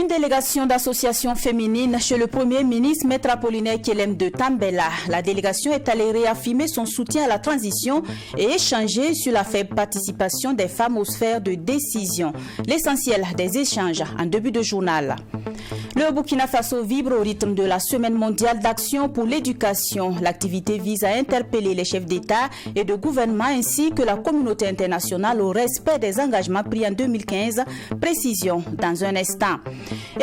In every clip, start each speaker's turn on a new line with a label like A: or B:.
A: Délégation d'associations féminines chez le Premier ministre Maître Apollinaire Kyelem de Tambela. La délégation est allée réaffirmer son soutien à la transition et échanger sur la faible participation des femmes aux sphères de décision. L'essentiel des échanges en début de journal. Le Burkina Faso vibre au rythme de la Semaine mondiale d'action pour l'éducation. L'activité vise à interpeller les chefs d'État et de gouvernement ainsi que la communauté internationale au respect des engagements pris en 2015. Précision dans un instant.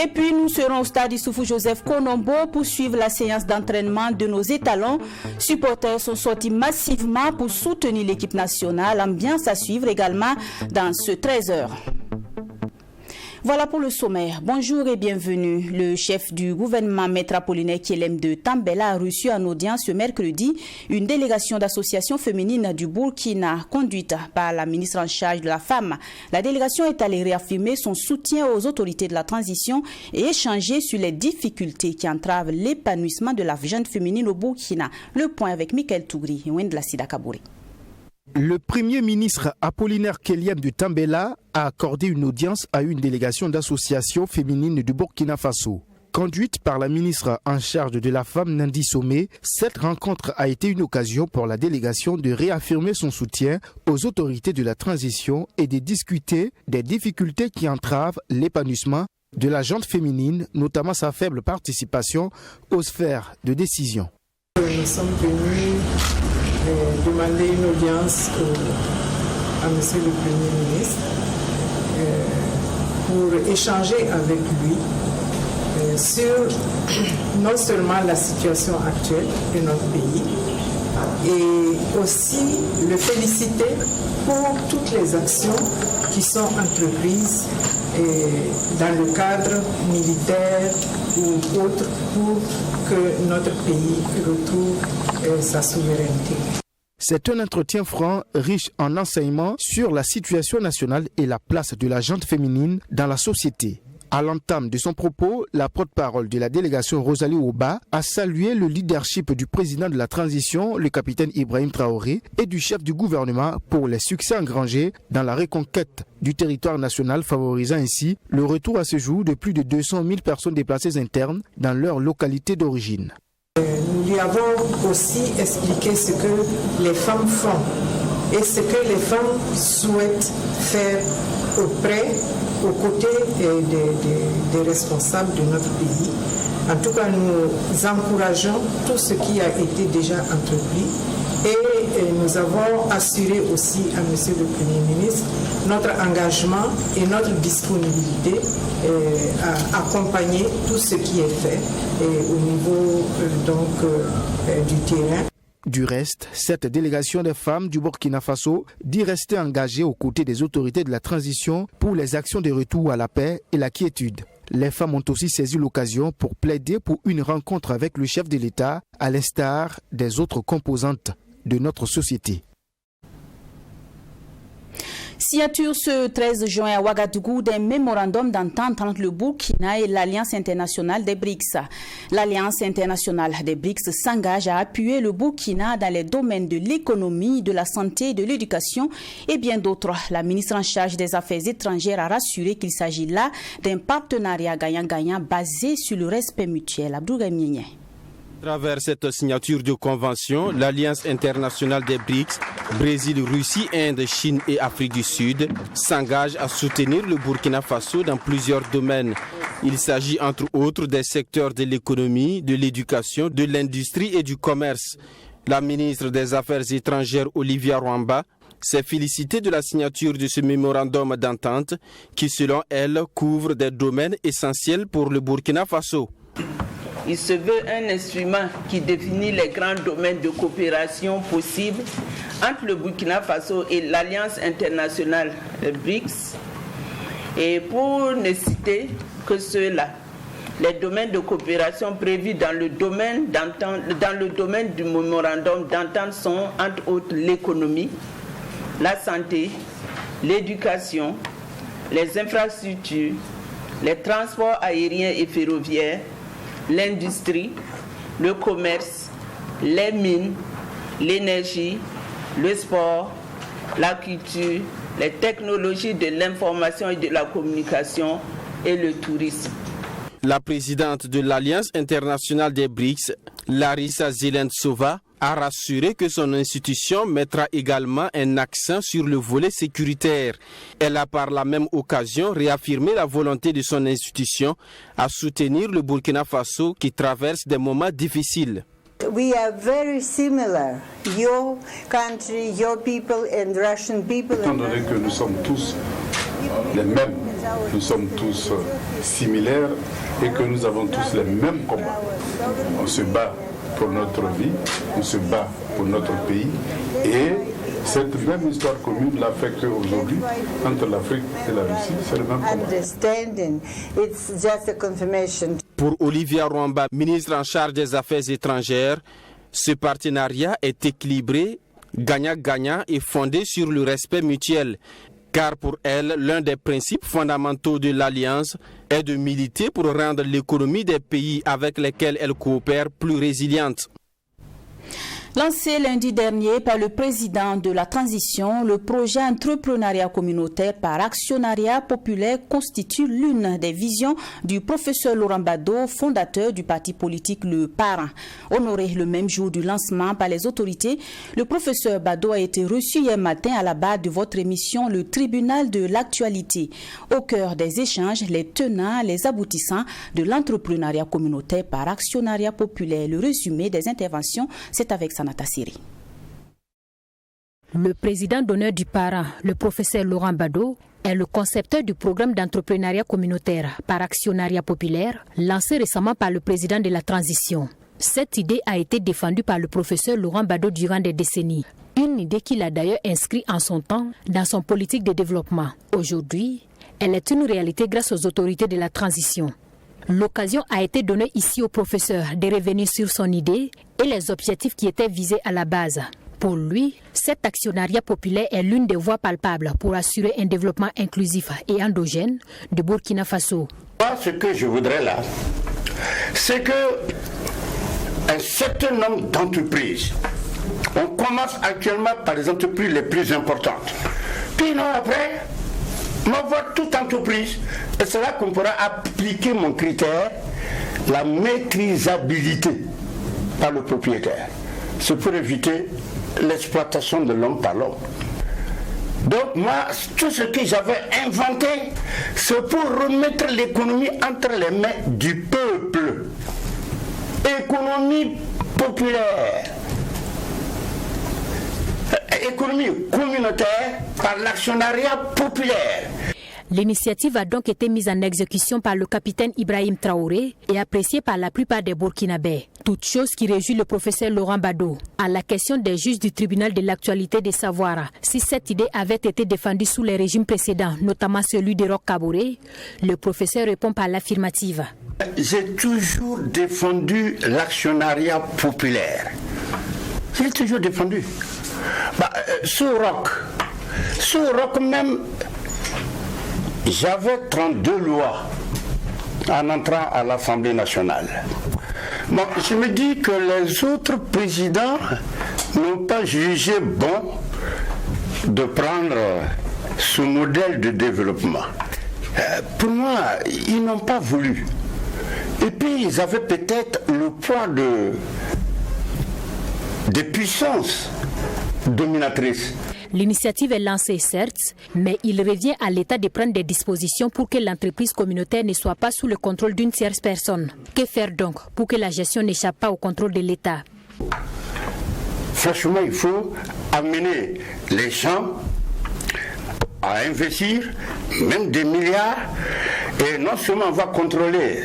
A: Et puis nous serons au stade Issoufou Joseph Konombo pour suivre la séance d'entraînement de nos étalons. Supporters sont sortis massivement pour soutenir l'équipe nationale. Ambiance à suivre également dans ce 13h. Voilà pour le sommaire. Bonjour et bienvenue. Le chef du gouvernement Maître Apollinaire Kyelem de Tambela a reçu en audience ce mercredi une délégation d'associations féminines du Burkina conduite par la ministre en charge de la femme. La délégation est allée réaffirmer son soutien aux autorités de la transition et échanger sur les difficultés qui entravent l'épanouissement de la jeune féminine au Burkina. Le point avec Michael Tougri et Wendla Sida Kabouri.
B: Le Premier ministre Apollinaire Kyelem de Tambela a accordé une audience à une délégation d'associations féminines du Burkina Faso. Conduite par la ministre en charge de la femme Nandi Somé, cette rencontre a été une occasion pour la délégation de réaffirmer son soutien aux autorités de la transition et de discuter des difficultés qui entravent l'épanouissement de la gente féminine, notamment sa faible participation aux sphères de décision.
C: Nous sommes venus demander une audience à M. le Premier ministre pour échanger avec lui sur non seulement la situation actuelle de notre pays et aussi le féliciter pour toutes les actions qui sont entreprises dans le cadre militaire ou autre pour que notre pays retrouve sa souveraineté.
B: C'est un entretien franc, riche en enseignements sur la situation nationale et la place de la gente féminine dans la société. À l'entame de son propos, la porte-parole de la délégation Rosalie Oba a salué le leadership du président de la transition, le capitaine Ibrahim Traoré, et du chef du gouvernement pour les succès engrangés dans la reconquête du territoire national, favorisant ainsi le retour à ce jour de plus de 200 000 personnes déplacées internes dans leur localité d'origine.
C: Nous lui avons aussi expliqué ce que les femmes font et ce que les femmes souhaitent faire aux côtés des responsables de notre pays. En tout cas, nous encourageons tout ce qui a été déjà entrepris et nous avons assuré aussi à M. le Premier ministre notre engagement et notre disponibilité à accompagner tout ce qui est fait au niveau du terrain.
B: Du reste, cette délégation des femmes du Burkina Faso dit rester engagée aux côtés des autorités de la transition pour les actions de retour à la paix et la quiétude. Les femmes ont aussi saisi l'occasion pour plaider pour une rencontre avec le chef de l'État, à l'instar des autres composantes de notre société.
A: Signature ce 13 juin à Ouagadougou d'un mémorandum d'entente entre le Burkina et l'Alliance internationale des BRICS. L'Alliance internationale des BRICS s'engage à appuyer le Burkina dans les domaines de l'économie, de la santé et de l'éducation et bien d'autres. La ministre en charge des Affaires étrangères a rassuré qu'il s'agit là d'un partenariat gagnant-gagnant basé sur le respect mutuel. Abdou Gamienye.
D: À travers cette signature de convention, l'Alliance internationale des BRICS, Brésil, Russie, Inde, Chine et Afrique du Sud, s'engage à soutenir le Burkina Faso dans plusieurs domaines. Il s'agit entre autres des secteurs de l'économie, de l'éducation, de l'industrie et du commerce. La ministre des Affaires étrangères, Olivia Rwamba, s'est félicitée de la signature de ce mémorandum d'entente qui, selon elle, couvre des domaines essentiels pour le Burkina Faso.
E: Il se veut un instrument qui définit les grands domaines de coopération possibles entre le Burkina Faso et l'Alliance internationale BRICS. Et pour ne citer que ceux-là, les domaines de coopération prévus dans le domaine du mémorandum d'entente sont, entre autres, l'économie, la santé, l'éducation, les infrastructures, les transports aériens et ferroviaires, l'industrie, le commerce, les mines, l'énergie, le sport, la culture, les technologies de l'information et de la communication et le tourisme.
D: La présidente de l'Alliance internationale des BRICS, Larissa Zelentsova, a rassuré que son institution mettra également un accent sur le volet sécuritaire. Elle a par la même occasion réaffirmé la volonté de son institution à soutenir le Burkina Faso qui traverse des moments difficiles.
F: We are very similar. Your country, your people and Russian people.
G: Étant donné que nous sommes tous les mêmes, nous sommes tous similaires et que nous avons tous les mêmes combats. On se bat pour notre vie, on se bat pour notre pays et cette même histoire commune l'a fait qu'aujourd'hui, entre l'Afrique et la Russie, c'est le même combat.
D: Pour Olivia Rwamba, ministre en charge des Affaires étrangères, ce partenariat est équilibré, gagnant-gagnant et fondé sur le respect mutuel. Car pour elle, l'un des principes fondamentaux de l'Alliance est de militer pour rendre l'économie des pays avec lesquels elle coopère plus résiliente.
A: Lancé lundi dernier par le président de la transition, le projet entrepreneuriat communautaire par actionnariat populaire constitue l'une des visions du professeur Laurent Bado, fondateur du parti politique Le Parent. Honoré le même jour du lancement par les autorités, le professeur Bado a été reçu hier matin à la barre de votre émission Le Tribunal de l'actualité. Au cœur des échanges, les tenants, les aboutissants de l'entrepreneuriat communautaire par actionnariat populaire. Le résumé des interventions, c'est avec Sanata Siri.
H: Le président d'honneur du Parent, le professeur Laurent Bado, est le concepteur du programme d'entrepreneuriat communautaire par actionnariat populaire, lancé récemment par le président de la transition. Cette idée a été défendue par le professeur Laurent Bado durant des décennies. Une idée qu'il a d'ailleurs inscrite en son temps dans son politique de développement. Aujourd'hui, elle est une réalité grâce aux autorités de la transition. L'occasion a été donnée ici au professeur de revenir sur son idée et les objectifs qui étaient visés à la base. Pour lui, cet actionnariat populaire est l'une des voies palpables pour assurer un développement inclusif et endogène de Burkina Faso.
I: Moi, ce que je voudrais là, c'est que un certain nombre d'entreprises, on commence actuellement par les entreprises les plus importantes. Puis non, après, on voit toute entreprise, et c'est là qu'on pourra appliquer mon critère, la maîtrisabilité par le propriétaire. C'est pour éviter l'exploitation de l'homme par l'homme. Donc moi, tout ce que j'avais inventé, c'est pour remettre l'économie entre les mains du peuple. Économie populaire. Économie communautaire par l'actionnariat populaire.
H: L'initiative a donc été mise en exécution par le capitaine Ibrahim Traoré et appréciée par la plupart des Burkinabés. Toute chose qui réjouit le professeur Laurent Bado. À la question des juges du tribunal de l'actualité de savoir si cette idée avait été défendue sous les régimes précédents, notamment celui de Roch Kaboré, le professeur répond par l'affirmative.
I: J'ai toujours défendu l'actionnariat populaire. J'ai toujours défendu. Sous Roch même, j'avais 32 lois en entrant à l'Assemblée nationale. Bon, je me dis que les autres présidents n'ont pas jugé bon de prendre ce modèle de développement. Pour moi, ils n'ont pas voulu. Et puis, ils avaient peut-être le poids des puissances dominatrices.
H: L'initiative est lancée, certes, mais il revient à l'État de prendre des dispositions pour que l'entreprise communautaire ne soit pas sous le contrôle d'une tierce personne. Que faire donc pour que la gestion n'échappe pas au contrôle de l'État?
I: Franchement, il faut amener les gens à investir, même des milliards, et non seulement on va contrôler.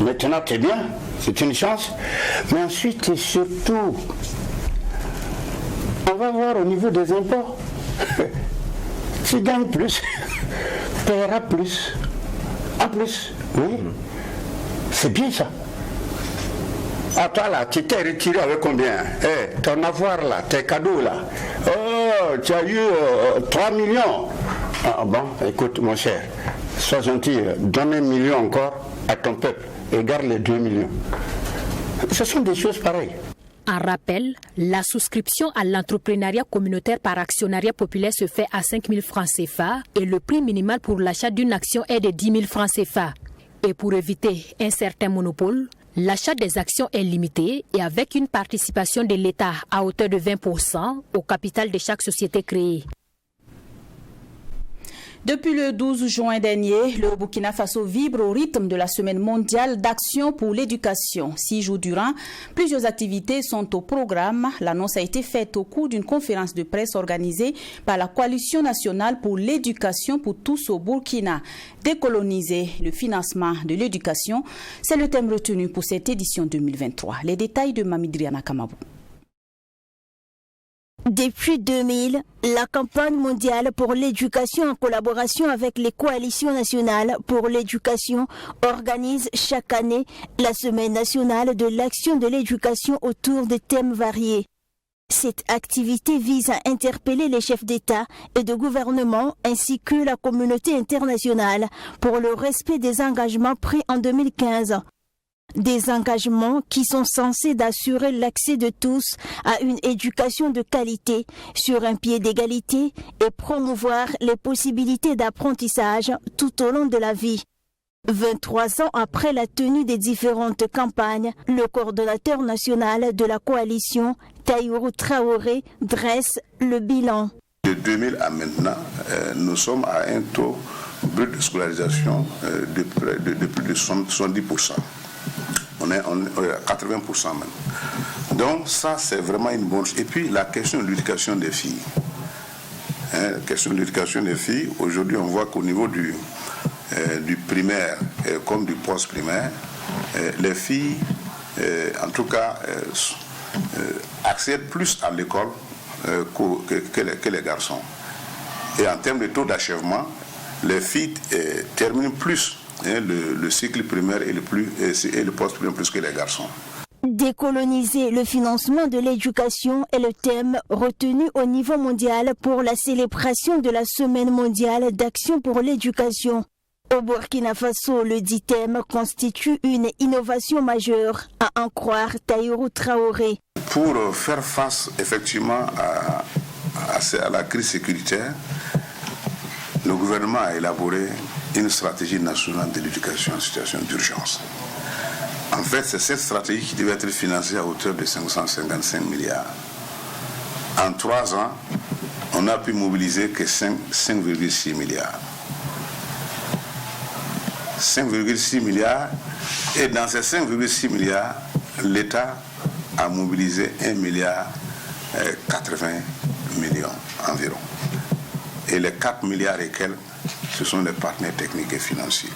I: Maintenant, c'est bien, c'est une chance, mais ensuite et surtout, on va voir au niveau des impôts. Qui gagne plus, paiera plus. En plus, oui. C'est bien ça. Ah, toi là, tu t'es retiré avec combien? Ton avoir là, tes cadeaux là. Oh, tu as eu 3 millions. Ah bon, écoute mon cher, sois gentil, donne 1 million encore à ton peuple et garde les 2 millions. Ce sont des choses pareilles.
H: En rappel, la souscription à l'entrepreneuriat communautaire par actionnariat populaire se fait à 5 000 francs CFA et le prix minimal pour l'achat d'une action est de 10 000 francs CFA. Et pour éviter un certain monopole, l'achat des actions est limité et avec une participation de l'État à hauteur de 20% au capital de chaque société créée.
A: Depuis le 12 juin dernier, le Burkina Faso vibre au rythme de la Semaine mondiale d'action pour l'éducation. 6 jours durant, plusieurs activités sont au programme. L'annonce a été faite au cours d'une conférence de presse organisée par la Coalition nationale pour l'éducation pour tous au Burkina. Décoloniser le financement de l'éducation, c'est le thème retenu pour cette édition 2023. Les détails de Mamidriana Kamabou.
J: Depuis 2000, la campagne mondiale pour l'éducation en collaboration avec les coalitions nationales pour l'éducation organise chaque année la Semaine nationale de l'action de l'éducation autour de thèmes variés. Cette activité vise à interpeller les chefs d'État et de gouvernement ainsi que la communauté internationale pour le respect des engagements pris en 2015. Des engagements qui sont censés d'assurer l'accès de tous à une éducation de qualité sur un pied d'égalité et promouvoir les possibilités d'apprentissage tout au long de la vie. 23 ans après la tenue des différentes campagnes, le coordonnateur national de la coalition, Taïourou Traoré, dresse le bilan.
G: De 2000 à maintenant, nous sommes à un taux brut de scolarisation de plus de 70%. On est à 80% même. Donc ça, c'est vraiment une bonne chose. Et puis la question de l'éducation des filles. La question de l'éducation des filles, aujourd'hui on voit qu'au niveau du primaire comme du post-primaire, les filles, en tout cas, accèdent plus à l'école que les garçons. Et en termes de taux d'achèvement, les filles terminent plus le cycle primaire et le post-primaire plus que les garçons.
J: Décoloniser le financement de l'éducation est le thème retenu au niveau mondial pour la célébration de la Semaine mondiale d'action pour l'éducation. Au Burkina Faso, le dit thème constitue une innovation majeure, à en croire Taïourou Traoré.
G: Pour faire face effectivement à la crise sécuritaire, le gouvernement a élaboré une stratégie nationale de l'éducation en situation d'urgence. En fait, c'est cette stratégie qui devait être financée à hauteur de 555 milliards. En 3 ans, on n'a pu mobiliser que 5,6 milliards. 5,6 milliards, et dans ces 5,6 milliards, l'État a mobilisé 1,80 milliard environ. Et les 4 milliards et quelques, ce sont les partenaires techniques et financiers.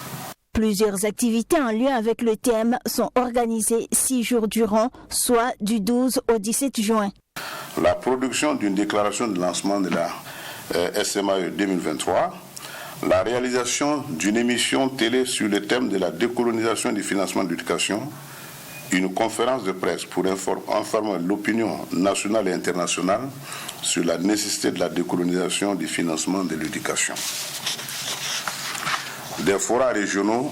J: Plusieurs activités en lien avec le thème sont organisées 6 jours durant, soit du 12 au 17 juin.
G: La production d'une déclaration de lancement de la SMAE 2023, la réalisation d'une émission télé sur le thème de la décolonisation du financement de l'éducation, une conférence de presse pour informer l'opinion nationale et internationale sur la nécessité de la décolonisation du financement de l'éducation. Des forats régionaux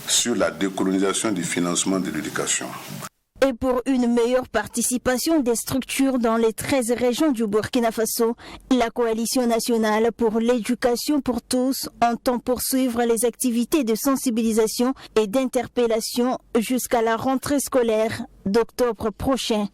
G: sur la décolonisation du financement de l'éducation.
J: Et pour une meilleure participation des structures dans les 13 régions du Burkina Faso, la Coalition nationale pour l'éducation pour tous entend poursuivre les activités de sensibilisation et d'interpellation jusqu'à la rentrée scolaire d'octobre prochain.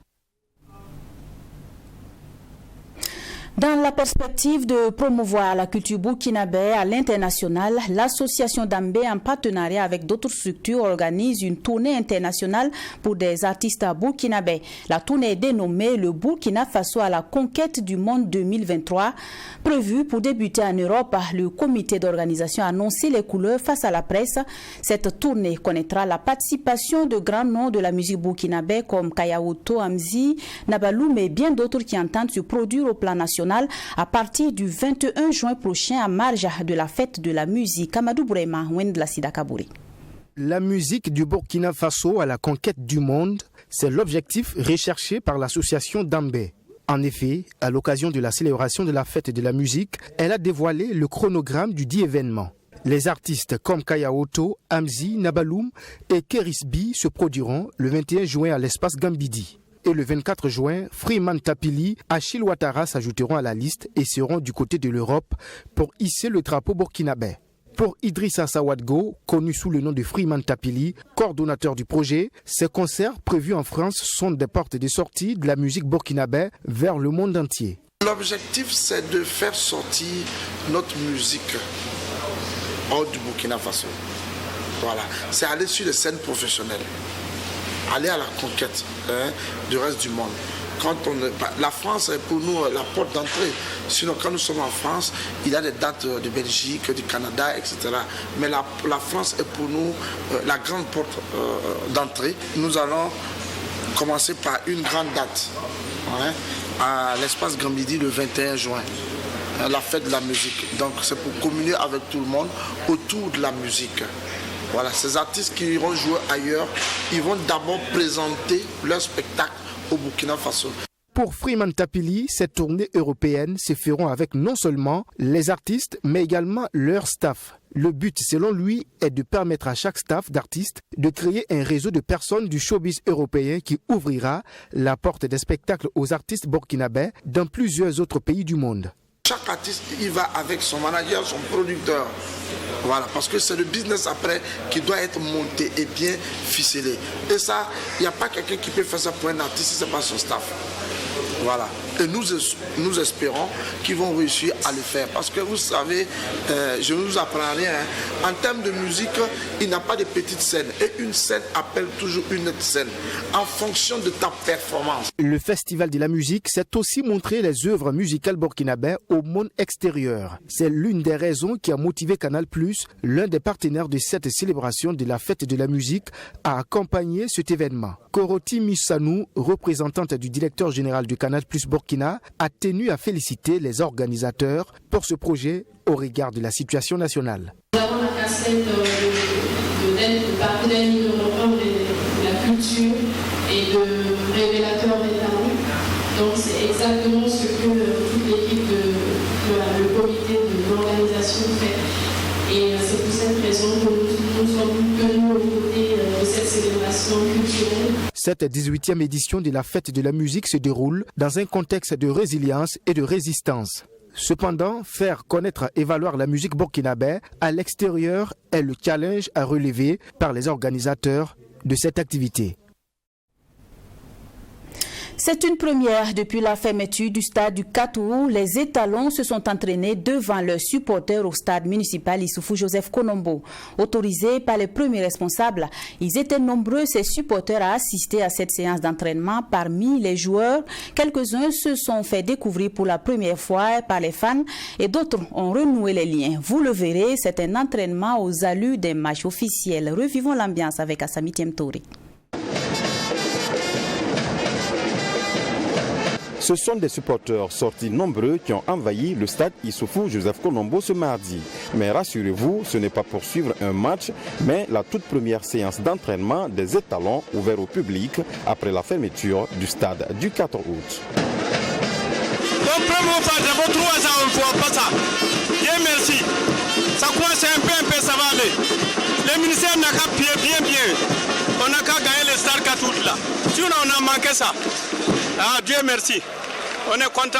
A: Dans la perspective de promouvoir la culture burkinabé à l'international, l'association Dambé, en partenariat avec d'autres structures, organise une tournée internationale pour des artistes burkinabés. La tournée est dénommée le Burkina Faso à la conquête du monde 2023. Prévue pour débuter en Europe, le comité d'organisation a annoncé les couleurs face à la presse. Cette tournée connaîtra la participation de grands noms de la musique burkinabé comme Kayaoto, Amzi, Nabaloum et bien d'autres qui entendent se produire au plan national à partir du 21 juin prochain à marge de la fête de la musique. Amadou Bourema, Wendla Sida Kabouri.
B: La musique du Burkina Faso à la conquête du monde, c'est l'objectif recherché par l'association Dambé. En effet, à l'occasion de la célébration de la fête de la musique, elle a dévoilé le chronogramme du dit événement. Les artistes comme Kayaoto, Amzi, Nabaloum et Kerisbi se produiront le 21 juin à l'espace Gambidi. Et le 24 juin, Freeman Tapili, Achille Ouattara s'ajouteront à la liste et seront du côté de l'Europe pour hisser le drapeau burkinabé. Pour Idrissa Sawadgo, connu sous le nom de Freeman Tapili, coordonnateur du projet, ces concerts prévus en France sont des portes de sortie de la musique burkinabé vers le monde entier.
K: L'objectif, c'est de faire sortir notre musique hors du Burkina Faso. Voilà, c'est aller sur les scènes professionnelles, aller à la conquête du reste du monde. La France est pour nous la porte d'entrée. Sinon, quand nous sommes en France, il y a des dates de Belgique, du Canada, etc. Mais la France est pour nous la grande porte d'entrée. Nous allons commencer par une grande date à l'espace Gambidi le 21 juin. La fête de la musique. Donc c'est pour communier avec tout le monde autour de la musique. Voilà, ces artistes qui iront jouer ailleurs, ils vont d'abord présenter leur spectacle au Burkina Faso.
B: Pour Freeman Tapili, cette tournée européenne se feront avec non seulement les artistes, mais également leur staff. Le but, selon lui, est de permettre à chaque staff d'artistes de créer un réseau de personnes du showbiz européen qui ouvrira la porte des spectacles aux artistes burkinabés dans plusieurs autres pays du monde.
K: Chaque artiste, il va avec son manager, son producteur. Voilà, parce que c'est le business après qui doit être monté et bien ficelé. Et ça, il n'y a pas quelqu'un qui peut faire ça pour un artiste si ce n'est pas son staff. Voilà. Et nous espérons qu'ils vont réussir à le faire. Parce que vous savez, je ne vous apprends rien. En termes de musique, il n'y a pas de petites scènes. Et une scène appelle toujours une autre scène, en fonction de ta performance.
B: Le Festival de la musique, c'est aussi montrer les œuvres musicales burkinabées au monde extérieur. C'est l'une des raisons qui a motivé Canal+, l'un des partenaires de cette célébration de la fête de la musique, à accompagner cet événement. Koroti Missanou, représentante du directeur général du Canal+ Burkina, a tenu à féliciter les organisateurs pour ce projet au regard de la situation nationale.
L: Nous avons la casquette de partenaire numéro 1 de la culture et de révélateur des talents. Donc c'est exactement ce que toute l'équipe le comité de l'organisation fait. Et c'est pour cette raison que nous sommes tenus aux côtés de cette célébration culturelle.
B: Cette 18e édition de la fête de la musique se déroule dans un contexte de résilience et de résistance. Cependant, faire connaître et valoir la musique burkinabé à l'extérieur est le challenge à relever par les organisateurs de cette activité.
A: C'est une première depuis la fermeture du stade du 4 août. Les étalons se sont entraînés devant leurs supporters au stade municipal Issoufou Joseph Konombo. Autorisés par les premiers responsables, ils étaient nombreux, ces supporters, à assister à cette séance d'entraînement. Parmi les joueurs, quelques-uns se sont fait découvrir pour la première fois par les fans et d'autres ont renoué les liens. Vous le verrez, c'est un entraînement aux allures des matchs officiels. Revivons l'ambiance avec Assami Tiemtori.
M: Ce sont des supporters sortis nombreux qui ont envahi le stade Issoufou Joseph Konombo ce mardi. Mais rassurez-vous, ce n'est pas pour suivre un match, mais la toute première séance d'entraînement des étalons ouvert au public après la fermeture du stade du 4 août.
N: Donc, première fois, d'abord 3 ans, on ne voit pas ça. Bien, merci. Ça coince un peu, ça va aller. Le ministère n'a qu'à pied bien. On n'a qu'à gagner le stade 4 août là. Sinon, on a manqué ça. Ah, Dieu merci. On est content.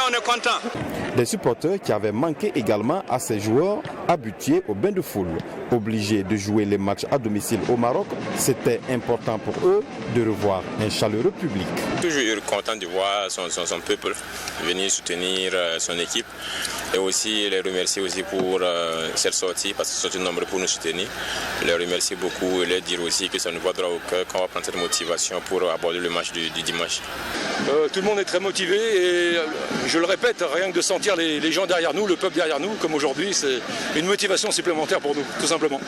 M: Des supporters qui avaient manqué également à ces joueurs habitués au bain de foule. Obligés de jouer les matchs à domicile au Maroc, c'était important pour eux de revoir un chaleureux public.
O: Toujours content de voir son peuple venir soutenir son équipe et aussi les remercier aussi pour cette sortie parce qu'ils sont nombreux pour nous soutenir. Les remercier beaucoup et leur dire aussi que ça nous va droit au cœur qu'on va prendre cette motivation pour aborder le match du dimanche.
P: Tout le monde est très motivé et je le répète, rien que de sentir les gens derrière nous, le peuple derrière nous, comme aujourd'hui, c'est une motivation supplémentaire pour nous, tout simplement.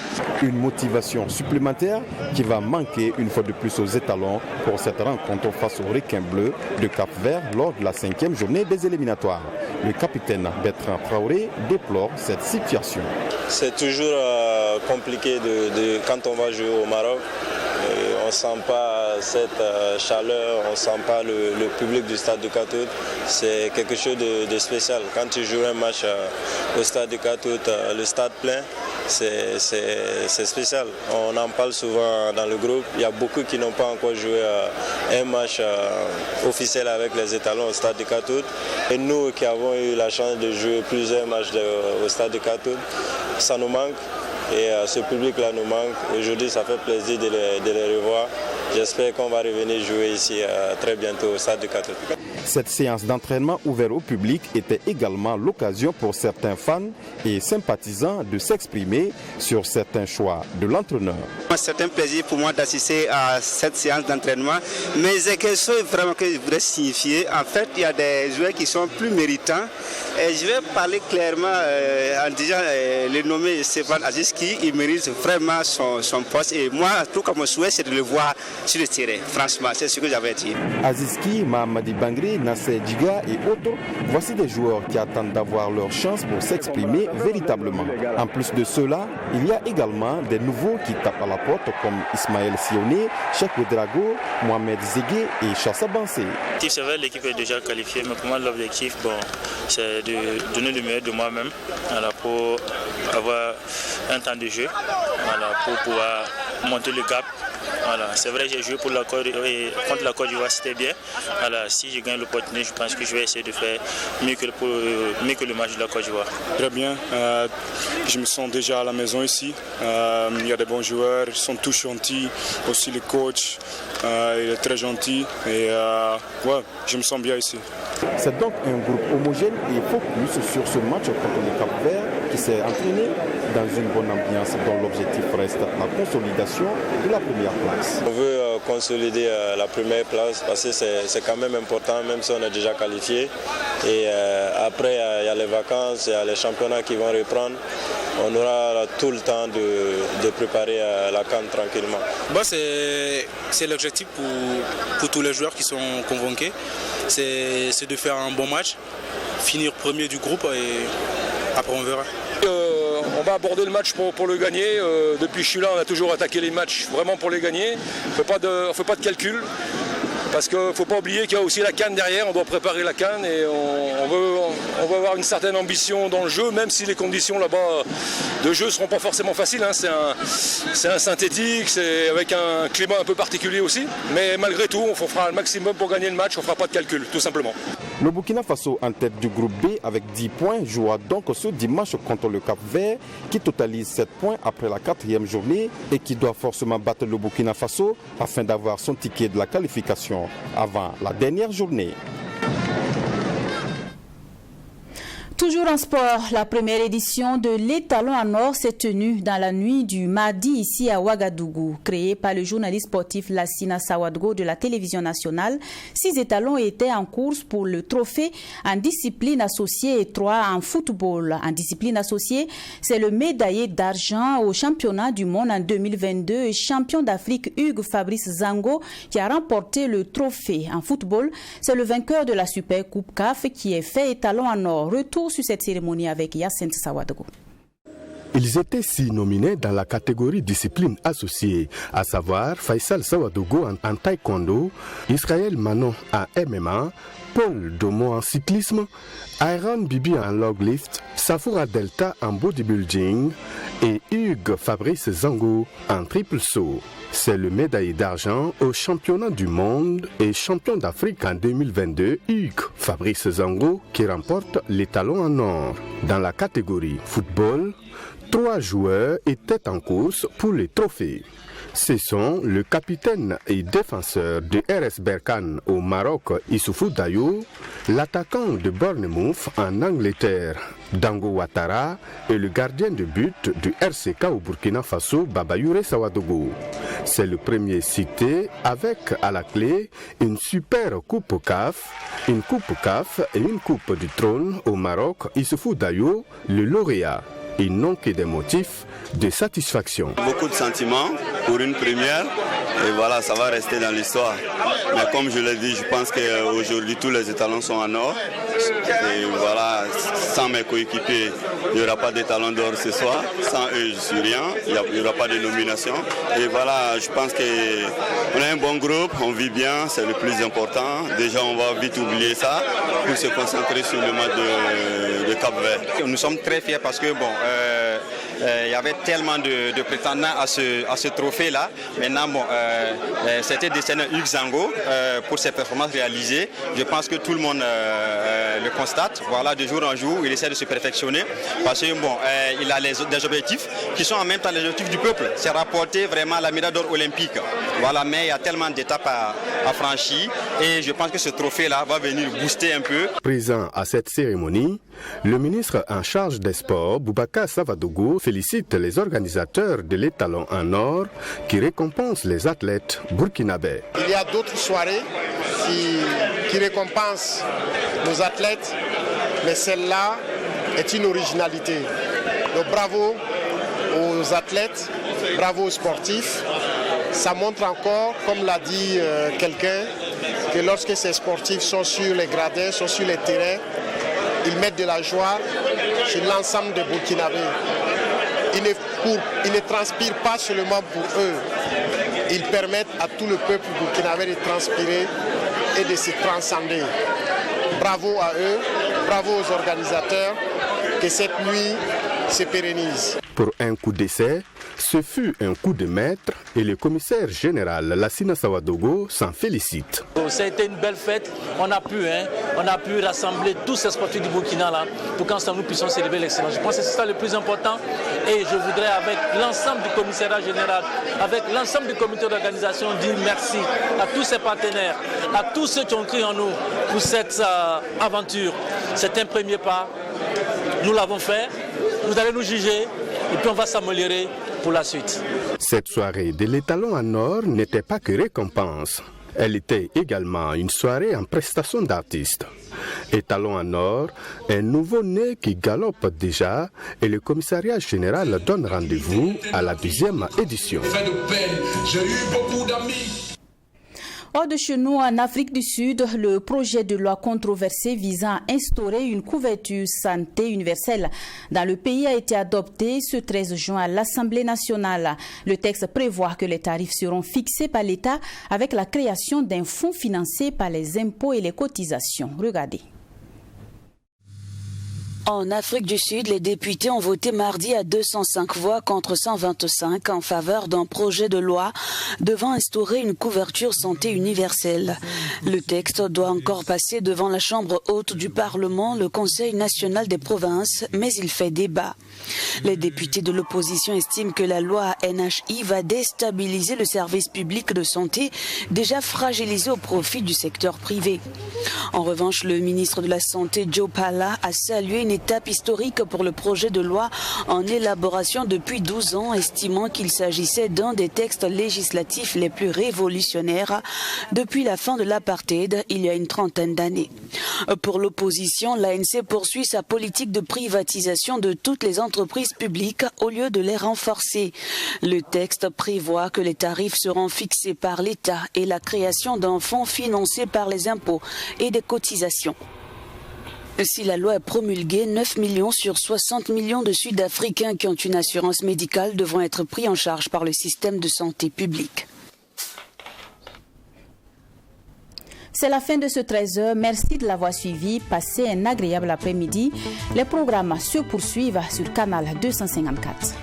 M: Une motivation supplémentaire qui va manquer une fois de plus aux étalons pour cette rencontre face aux requins bleus de Cap-Vert lors de la 5e journée des éliminatoires. Le capitaine Bertrand Traoré déplore cette situation.
Q: C'est toujours
O: compliqué quand on va jouer au Maroc. On ne sent pas cette chaleur, on ne sent pas le public du stade de Katoute. C'est quelque chose de spécial. Quand tu joues un match au stade de Katoute, le stade plein, c'est spécial. On en parle souvent dans le groupe. Il y a beaucoup qui n'ont pas encore joué un match officiel avec les étalons au stade de Katoute. Et nous qui avons eu la chance de jouer plusieurs matchs au stade de Katoute, ça nous manque. Et ce public-là nous manque. Aujourd'hui, ça fait plaisir de les revoir. J'espère qu'on va revenir jouer ici très bientôt au stade de Katoute.
M: Cette séance d'entraînement ouverte au public était également l'occasion pour certains fans et sympathisants de s'exprimer sur certains choix de l'entraîneur.
Q: C'est un plaisir pour moi d'assister à cette séance d'entraînement, mais c'est quelque chose vraiment que je voudrais signifier. En fait, il y a des joueurs qui sont plus méritants. Et je vais parler clairement en disant le nommé Stéphane Aziski, il mérite vraiment son poste. Et moi, tout comme mon souhait, c'est de le voir sur le terrain. Franchement, c'est ce que j'avais dit.
M: Aziski, Mahamadi Bangri, Nasser Djiga et autres, voici des joueurs qui attendent d'avoir leur chance pour s'exprimer véritablement. En plus de cela, il y a également des nouveaux qui tapent à la porte comme Ismaël Sioné, Cheikh Ouedraogo, Mohamed Zégué et Chassa Bansé.
R: C'est vrai, l'équipe est déjà qualifiée, mais pour moi l'objectif, c'est de donner le meilleur de moi-même pour avoir un temps de jeu, pour pouvoir monter le gap. C'est vrai, j'ai joué contre la Côte d'Ivoire, c'était bien. Si je gagne l'opportunité, je pense que je vais essayer de faire mieux que le match de la Côte d'Ivoire.
S: Très bien, je me sens déjà à la maison ici. Il y a des bons joueurs, ils sont tous gentils, aussi le coach, il est très gentil et je me sens bien ici.
M: C'est donc un groupe homogène et focus sur ce match contre le Cap-Vert qui s'est entraîné dans une bonne ambiance dont l'objectif reste la consolidation de la première place.
O: On veut consolider la première place parce que c'est quand même important, même si on est déjà qualifié. Et après, il y a les vacances, il y a les championnats qui vont reprendre. On aura tout le temps de préparer la CAN tranquillement.
T: C'est l'objectif pour tous les joueurs qui sont convoqués. C'est de faire un bon match, finir premier du groupe et après on verra.
P: On va aborder le match pour le gagner. Depuis que je suis là, on a toujours attaqué les matchs vraiment pour les gagner. On ne fait pas de calcul. Parce qu'il ne faut pas oublier qu'il y a aussi la CAN derrière, on doit préparer la CAN et on veut avoir une certaine ambition dans le jeu, même si les conditions là-bas de jeu ne seront pas forcément faciles. C'est un synthétique, c'est avec un climat un peu particulier aussi. Mais malgré tout, on fera le maximum pour gagner le match, on ne fera pas de calcul, tout simplement.
M: Le Burkina Faso, en tête du groupe B avec 10 points, jouera donc ce dimanche contre le Cap-Vert qui totalise 7 points après la 4e journée et qui doit forcément battre le Burkina Faso afin d'avoir son ticket de la qualification avant la dernière journée.
A: Toujours en sport, la première édition de l'étalon en or s'est tenue dans la nuit du mardi ici à Ouagadougou. Créée par le journaliste sportif Lassina Sawadgo de la télévision nationale, 6 étalons étaient en course pour le trophée en discipline associée et 3 en football. En discipline associée, c'est le médaillé d'argent au championnat du monde en 2022 et champion d'Afrique Hugues Fabrice Zango qui a remporté le trophée. En football, c'est le vainqueur de la Super Coupe CAF qui est fait étalon en or. Retour sur cette cérémonie avec Yacine Sawadgo.
U: Ils étaient 6 nominés dans la catégorie discipline associée, à savoir Faisal Sawadogo en taekwondo, Israël Manon en MMA, Paul Domo en cyclisme, Aaron Bibi en log lift, Safoura Delta en bodybuilding et Hugues Fabrice Zango en triple saut. C'est le médaillé d'argent au championnat du monde et champion d'Afrique en 2022, Hugues Fabrice Zango, qui remporte l'étalon en or. Dans la catégorie football, 3 joueurs étaient en course pour les trophées. Ce sont le capitaine et défenseur de RS Berkane au Maroc, Issoufou Dayo, l'attaquant de Bournemouth en Angleterre, Dango Ouattara, et le gardien de but du RCK au Burkina Faso, Babayoure Sawadogo. C'est le premier cité avec à la clé une super coupe CAF, une coupe CAF et une coupe du trône au Maroc, Issoufou Dayo, le lauréat. Ils n'ont que des motifs de satisfaction.
V: Beaucoup de sentiments pour une première
C: Et voilà, ça va rester dans l'histoire. Mais comme je l'ai dit, je pense qu'aujourd'hui, tous les étalons sont en or. Et voilà, sans mes coéquipiers, il n'y aura pas d'étalons d'or ce soir. Sans eux, je ne suis rien. Il n'y aura pas de nomination. Et voilà, je pense qu'on a un bon groupe, on vit bien, c'est le plus important. Déjà, on va vite oublier ça pour se concentrer sur le match de Cap-Vert.
V: Nous sommes très fiers parce que il y avait tellement de prétendants à ce trophée-là. Maintenant, c'était décerné Hugues Zango pour ses performances réalisées. Je pense que tout le monde le constate. Voilà, de jour en jour, il essaie de se perfectionner parce que il a des objectifs qui sont en même temps les objectifs du peuple. C'est rapporter vraiment la médaille d'or olympique. Voilà, mais il y a tellement d'étapes à franchir et je pense que ce trophée-là va venir booster un peu.
U: Présent à cette cérémonie, le ministre en charge des sports, Boubacar Savadogo, félicite les organisateurs de l'étalon en or qui récompensent les athlètes burkinabés.
W: Il y a d'autres soirées qui récompensent nos athlètes, mais celle-là est une originalité. Donc bravo aux athlètes, bravo aux sportifs. Ça montre encore, comme l'a dit quelqu'un, que lorsque ces sportifs sont sur les gradins, sont sur les terrains, ils mettent de la joie chez l'ensemble des Burkinabés. Ils ne transpirent pas seulement pour eux, ils permettent à tout le peuple burkinabé de transpirer et de se transcender. Bravo à eux, bravo aux organisateurs, que cette nuit se pérennise.
U: Pour un coup d'essai, ce fut un coup de maître et le commissaire général Lassina Sawadogo s'en félicite.
X: Ça a été une belle fête, on a pu rassembler tous ces sportifs du Burkina là, pour qu'ensemble nous puissions célébrer l'excellence. Je pense que c'est ça le plus important et je voudrais avec l'ensemble du commissariat général, avec l'ensemble du comité d'organisation dire merci à tous ces partenaires, à tous ceux qui ont cru en nous pour cette aventure. C'est un premier pas, nous l'avons fait, vous allez nous juger et puis on va s'améliorer pour la suite.
U: Cette soirée de l'étalon en or n'était pas que récompense. Elle était également une soirée en prestation d'artistes. Étalon en or, un nouveau-né qui galope déjà et le commissariat général donne rendez-vous à la 2e édition.
Y: J'ai eu beaucoup d'amis.
A: Hors de chez nous, en Afrique du Sud, le projet de loi controversé visant à instaurer une couverture santé universelle dans le pays a été adopté ce 13 juin à l'Assemblée nationale. Le texte prévoit que les tarifs seront fixés par l'État avec la création d'un fonds financé par les impôts et les cotisations. Regardez.
Z: En Afrique du Sud, les députés ont voté mardi à 205 voix contre 125 en faveur d'un projet de loi devant instaurer une couverture santé universelle. Le texte doit encore passer devant la Chambre haute du Parlement, le Conseil national des provinces, mais il fait débat. Les députés de l'opposition estiment que la loi NHI va déstabiliser le service public de santé déjà fragilisé au profit du secteur privé. En revanche, le ministre de la Santé, Joe Pala, a salué une étape historique pour le projet de loi en élaboration depuis 12 ans, estimant qu'il s'agissait d'un des textes législatifs les plus révolutionnaires depuis la fin de l'apartheid il y a une trentaine d'années. Pour l'opposition, l'ANC poursuit sa politique de privatisation de toutes les entreprises publiques au lieu de les renforcer. Le texte prévoit que les tarifs seront fixés par l'État et la création d'un fonds financé par les impôts et des cotisations. Si la loi est promulguée, 9 millions sur 60 millions de Sud-Africains qui ont une assurance médicale devront être pris en charge par le système de santé publique.
A: C'est la fin de ce 13h. Merci de l'avoir suivi. Passez un agréable après-midi. Les programmes se poursuivent sur Canal 254.